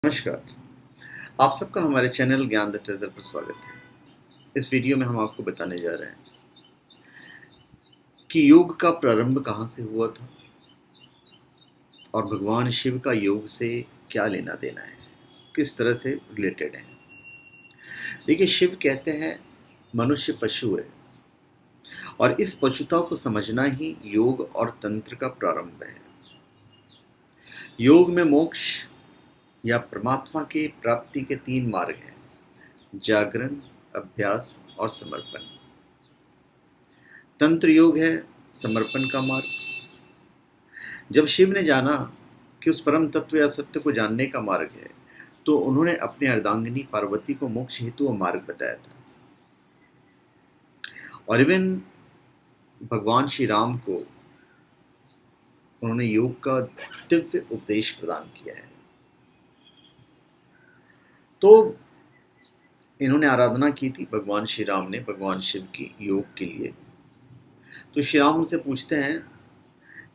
नमस्कार। आप सबका हमारे चैनल ज्ञान द ट्रेजर पर स्वागत है। इस वीडियो में हम आपको बताने जा रहे हैं कि योग का प्रारंभ कहाँ से हुआ था और भगवान शिव का योग से क्या लेना देना है, किस तरह से रिलेटेड है। देखिए, शिव कहते हैं मनुष्य पशु है और इस पशुता को समझना ही योग और तंत्र का प्रारंभ है। योग में मोक्ष या परमात्मा के प्राप्ति के 3 मार्ग हैं: जागरण, अभ्यास और समर्पण। तंत्र योग है समर्पण का मार्ग। जब शिव ने जाना कि उस परम तत्व या सत्य को जानने का मार्ग है, तो उन्होंने अपनी अर्धांगिनी पार्वती को मोक्ष हेतु वह मार्ग बताया था। और इवन भगवान श्री राम को उन्होंने योग का दिव्य उपदेश प्रदान किया है। तो इन्होंने आराधना की थी, भगवान श्री राम ने भगवान शिव की योग के लिए। तो श्री राम उनसे पूछते हैं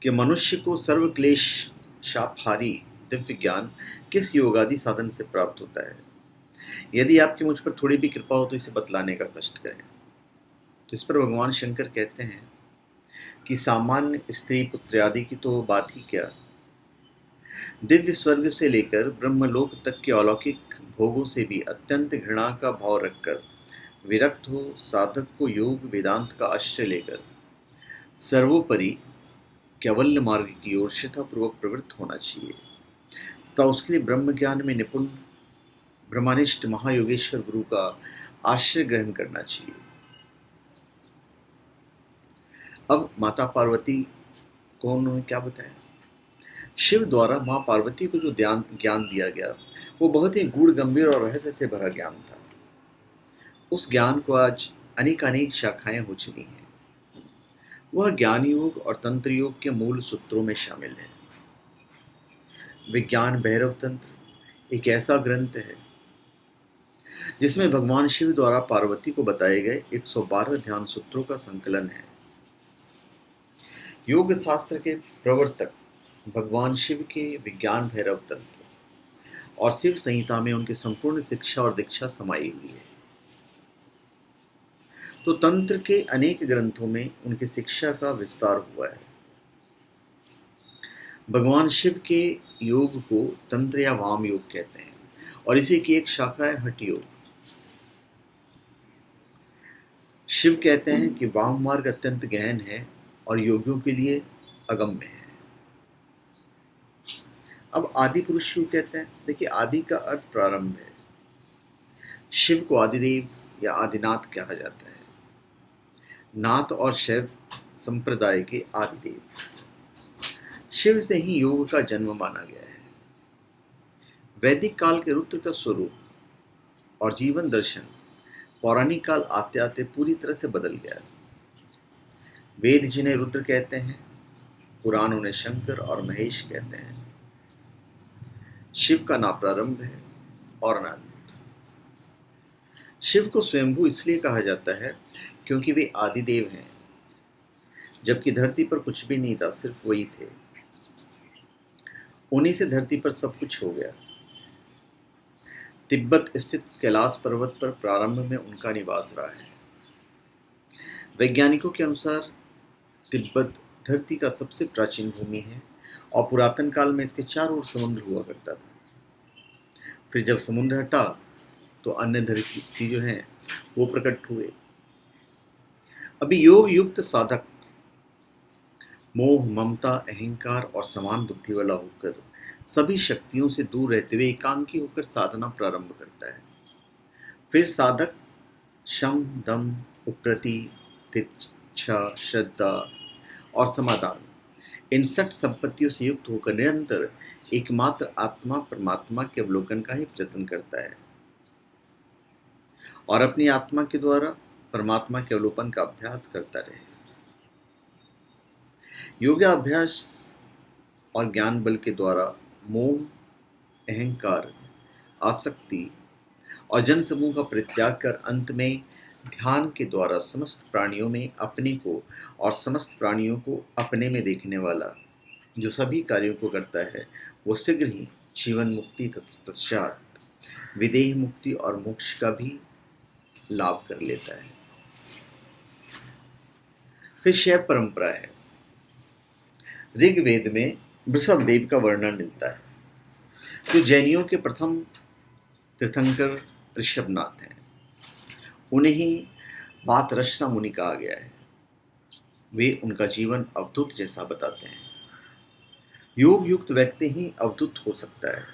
कि मनुष्य को सर्व क्लेश शापहारी दिव्य ज्ञान किस योगादि साधन से प्राप्त होता है? यदि आपकी मुझ पर थोड़ी भी कृपा हो तो इसे बतलाने का कष्ट करें। तो इस पर भगवान शंकर कहते हैं कि सामान्य स्त्री पुत्र आदि की तो बात ही क्या, दिव्य स्वर्ग से लेकर ब्रह्मलोक तक के अलौकिक भोगों से भी अत्यंत घृणा का भाव रखकर विरक्त हो साधक को योग वेदांत का आश्रय लेकर सर्वोपरि कैवल्य मार्ग की ओर श्रद्धापूर्वक प्रवृत्त होना चाहिए तथा उसके लिए ब्रह्म ज्ञान में निपुण ब्रह्मनिष्ठ महायोगेश्वर गुरु का आश्रय ग्रहण करना चाहिए। अब माता पार्वती को उन्होंने क्या बताया? शिव द्वारा माँ पार्वती को जो ज्ञान दिया गया वो बहुत ही गूढ़ गंभीर और रहस्य से भरा ज्ञान था। उस ज्ञान को आज अनेक शाखाएं हो चुकी हैं। वह ज्ञान योग और तंत्र योग के मूल सूत्रों में शामिल है। विज्ञान भैरव तंत्र एक ऐसा ग्रंथ है जिसमें भगवान शिव द्वारा पार्वती को बताए गए 112 ध्यान सूत्रों का संकलन है। योग शास्त्र के प्रवर्तक भगवान शिव के विज्ञान भैरव तंत्र और शिव संहिता में उनकी संपूर्ण शिक्षा और दीक्षा समाई हुई है। तो तंत्र के अनेक ग्रंथों में उनकी शिक्षा का विस्तार हुआ है। भगवान शिव के योग को तंत्र या वाम योग कहते हैं और इसी की एक शाखा है हठ योग। शिव कहते हैं कि वाम मार्ग अत्यंत गहन है और योगियों के लिए अगम्य है। अब आदि पुरुष क्यों कहते हैं? देखिए, आदि का अर्थ प्रारंभ है। शिव को आदिदेव या आदिनाथ कहा जाता है। नाथ और शैव संप्रदाय के आदिदेव। शिव से ही योग का जन्म माना गया है। वैदिक काल के रुद्र का स्वरूप और जीवन दर्शन पौराणिक काल आते आते पूरी तरह से बदल गया। वेद जिन्हें रुद्र कहते हैं, पुराण उन्हें शंकर और महेश कहते हैं। शिव का ना प्रारंभ है और ना अंत। शिव को स्वयंभू इसलिए कहा जाता है क्योंकि वे आदिदेव हैं, जबकि धरती पर कुछ भी नहीं था, सिर्फ वही थे। उन्हीं से धरती पर सब कुछ हो गया। तिब्बत स्थित कैलाश पर्वत पर प्रारंभ में उनका निवास रहा है। वैज्ञानिकों के अनुसार तिब्बत धरती का सबसे प्राचीन भूमि है और पुरातन काल में इसके चारों ओर समुद्र हुआ करता था। फिर जब समुद्र हटा तो अन्य धरती जो हैं वो प्रकट हुए। अभी योग युक्त साधक मोह, ममता, अहंकार और समान बुद्धि वाला होकर सभी शक्तियों से दूर रहते हुए एकांकी होकर साधना प्रारंभ करता है। फिर साधक शम, दम, उपरति, तितिक्षा, श्रद्धा और समाधान इन 6 संपत्तियों से युक्त होकर निरंतर एकमात्र आत्मा परमात्मा के अवलोकन का ही प्रयत्न करता है और अपनी आत्मा के द्वारा परमात्मा के अवलोकन का अभ्यास करता रहे। योगाभ्यास और ज्ञान बल के द्वारा मोह, अहंकार, आसक्ति और जन समूह का परित्याग कर अंत में ध्यान के द्वारा समस्त प्राणियों में अपने को और समस्त प्राणियों को अपने में देखने वाला जो सभी कार्यों को करता है, वो शीघ्र ही जीवन मुक्ति तत्पश्चात विदेह मुक्ति और मोक्ष का भी लाभ कर लेता है। फिर शैव परंपरा है। ऋग्वेद में वृषभदेव का वर्णन मिलता है, जो जैनियों के प्रथम तीर्थंकर ऋषभनाथ हैं। उन्हें ही वातरश्न मुनि कहा गया है। वे उनका जीवन अवधूत जैसा बताते हैं। योग युक्त व्यक्ति ही अवधूत हो सकता है।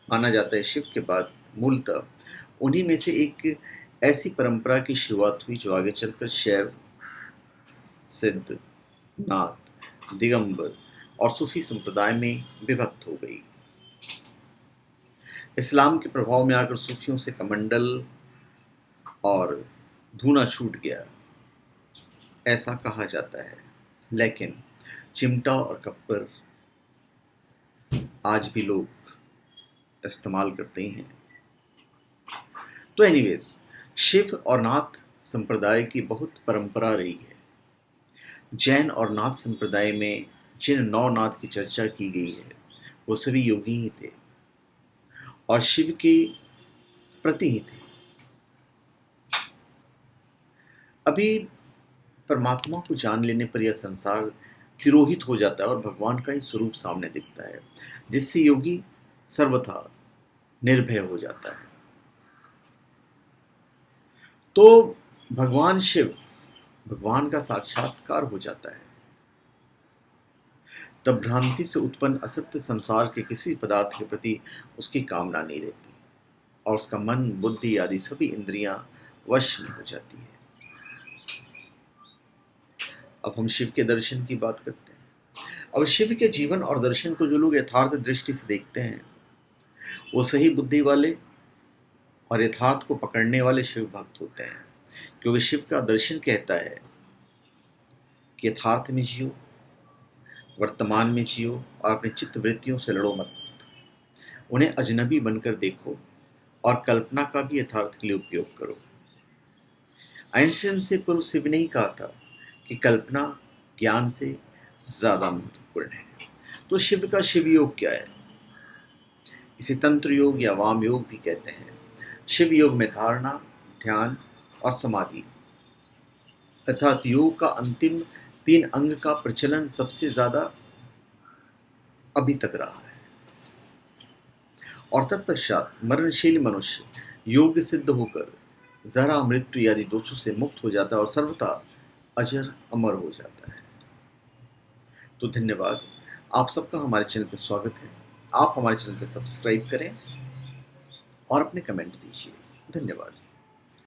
माना जाता है शिव के बाद मूलतः उन्हीं में से एक ऐसी परंपरा की शुरुआत हुई जो आगे चलकर शैव, सिद्ध, नाथ, दिगंबर और सूफी संप्रदाय में विभक्त हो गई। इस्लाम के प्रभाव में आकर सूफियों से कमंडल और धूना छूट गया, ऐसा कहा जाता है। लेकिन चिमटा और कप्पर आज भी लोग इस्तेमाल करते ही हैं। तो एनीवेज, शिव और नाथ संप्रदाय की बहुत परंपरा रही है। जैन और नाथ संप्रदाय में जिन 9 नाथ की चर्चा की गई है वो सभी योगी ही थे और शिव के प्रति ही थे। अभी परमात्मा को जान लेने पर यह संसार तिरोहित हो जाता है और भगवान का ही स्वरूप सामने दिखता है, जिससे योगी सर्वथा निर्भय हो जाता है। तो भगवान शिव भगवान का साक्षात्कार हो जाता है। तब भ्रांति से उत्पन्न असत्य संसार के किसी पदार्थ के प्रति उसकी कामना नहीं रहती और उसका मन, बुद्धि आदि सभी इंद्रियां वश में हो जाती है। अब हम शिव के दर्शन की बात करते हैं। अब शिव के जीवन और दर्शन को जो लोग यथार्थ दृष्टि से देखते हैं वो सही बुद्धि वाले और यथार्थ को पकड़ने वाले शिव भक्त होते हैं, क्योंकि शिव का दर्शन कहता है कि यथार्थ में जियो, वर्तमान में जियो और अपनी चित्त वृत्तियों से लड़ो मत। उन्हें अजनबी बनकर देखो और कल्पना का भी यथार्थ के लिए उपयोग करो। आइंस्टाइन से पूर्व शिव ने ही कहा था कि कल्पना ज्ञान से ज्यादा महत्वपूर्ण है। तो शिव का शिव योग क्या है? इसे तंत्र योग या वाम योग भी कहते हैं। शिव योग में धारणा, ध्यान और समाधि अर्थात योग का अंतिम 3 अंग का प्रचलन सबसे ज्यादा अभी तक रहा है और तत्पश्चात मरणशील मनुष्य योग सिद्ध होकर जरा मृत्यु आदि दोषों से मुक्त हो जाता है और सर्वथा अजर अमर हो जाता है। तो धन्यवाद, आप सबका हमारे चैनल पर स्वागत है। आप हमारे चैनल पर सब्सक्राइब करें और अपने कमेंट दीजिए। धन्यवाद।